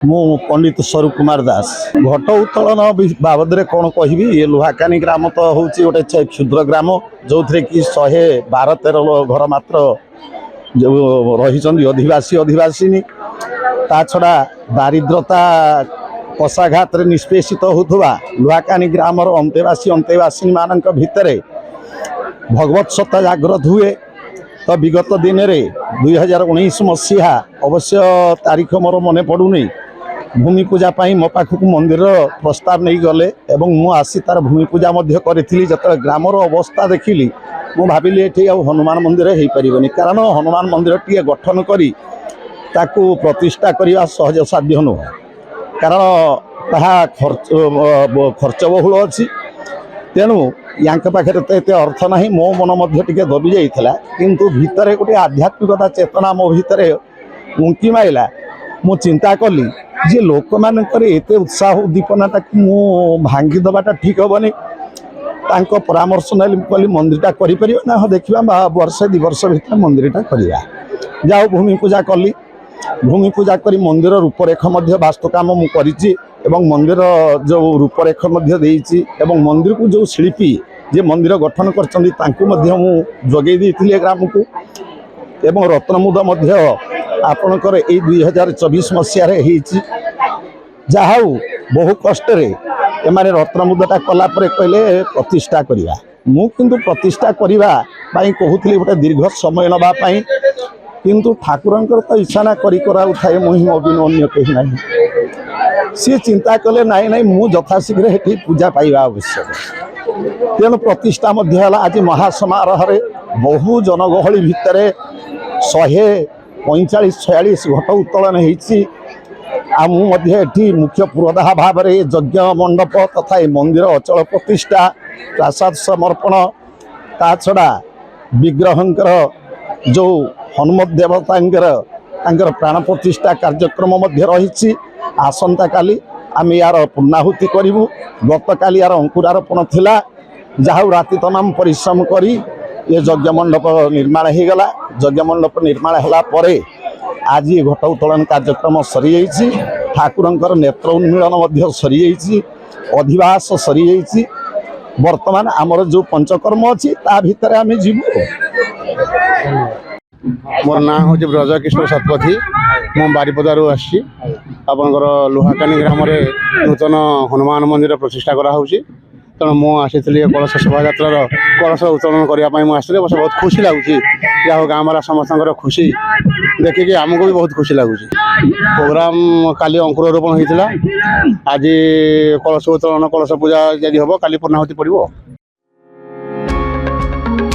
मु पंडित स्वरूप कुमार दास घट उत्तोलन बाबद कौन कह ये लुहाकानी ग्राम तो हूँ गोटे क्षुद्र ग्राम जो थे कि 112-13 घर मात्र जो रही अधिवासी अधिवासिनी ता छड़ा दारिद्रता कषाघात निष्पेषित होता लुहाकानी ग्राम अंतेवासी अंतेवासिनी मान भितर भगवत सत्ता जागृत हुए। तो विगत दिन में 2019 मसीहा अवश्य तारीख मोर मन पड़ूनी भूमि पूजा मो पाखक मंदिर प्रस्ताव नहीं गले एवं मु आसी तार भूमि पूजा करी जो ग्रामर अवस्था देखिली मु भाविली ये हनुमान मंदिर हो पारनि कारण हनुमान मंदिर टी गठन करी ताकू प्रतिष्ठा करने सहज साध्य नुह कारण ताहा खर्च बहुल अच्छी तेणु यांक पाखे तो ये अर्थ ना मो मन टे दबी जाइला किंतु भितर गोटे आध्यात्मिकता चेतना मो भितर उंकी माइला मु चिंता कली जे लोक मानकर एते उत्साह उद्दीपनाटा मु भांगी दबाटा ठीक हेनी परामर्श नाली मंदिरटा करें ना हाँ देखा वर्षे 2 वर्ष भर मंदिरटा करवा जाओ भूमि पूजा कली भूमि पूजा करी मंदिर रूपरेख वास्तुकाम मु करिछि एवं मंदिर जो रूपरेख एवं मंदिर को जो शिल्पी जे मंदिर गठन कर जोगे देती ग्राम को एवं रत्नमुद आपणकर 2024 मसीह जहाँ बहु कष्ट एमाने रत्नमुदटा कलापर कहले प्रतिष्ठा करवा मु किंतु प्रतिष्ठा करने कहूली गोटे दीर्घ समय नापी किंतु ठाकुरंकर तो इच्छा ना करी कराऊ थाए मुही अबिन अन्य कहीं ना सी चिंता कले नाई नाई मु यथाशीघ्र ये पूजा पाइबा आवश्यक तेणु प्रतिष्ठा आज महासमारोह बहु जनगहली भितर 145-46 घट उत्तोलन होती मुख्य पुरोधा भाव में यज्ञ मंडप तथा मंदिर अचल प्रतिष्ठा प्रसाद समर्पण ता छड़ा विग्रहंकर जो हनुमत देवता प्राण प्रतिष्ठा कार्यक्रम रही आसंता काली आम यार पूर्णाहुति करूँ गत काली यार अंकुरारोपण थिला जहाँ राति तमाम परिश्रम करी ये यज्ञ मंडप निर्माण हो गला यज्ञ मंडप निर्माण होला परे आज ये घट उत्तोलन कार्यक्रम सरी जाइए ठाकुरंकर नेत्र उन्मीलन सरी जाइए अधिवास सरी जाइए वर्तमान आमर जो पंचकर्म अच्छी ता भितर आम जीवु। मोर ना हूँ ब्रजकिशोर शतपथी मु बारिपदारू आसी आपणकर लुहाकानी ग्राम नूतन हनुमान मंदिर प्रतिष्ठा कराऊँगी तेणु मुझे कलश शोभा यात्रा कलश उत्तोलन करने मुझे बहुत खुशी लगुच जहाँ गाँव वाला समस्त खुशी देखिए आमको भी बहुत खुशी लगुच प्रोग्राम काली अंकुरारोपण होता आज कलश उत्तोलन कलश पूजा यदि हम काली पूर्णाहुति पड़ो।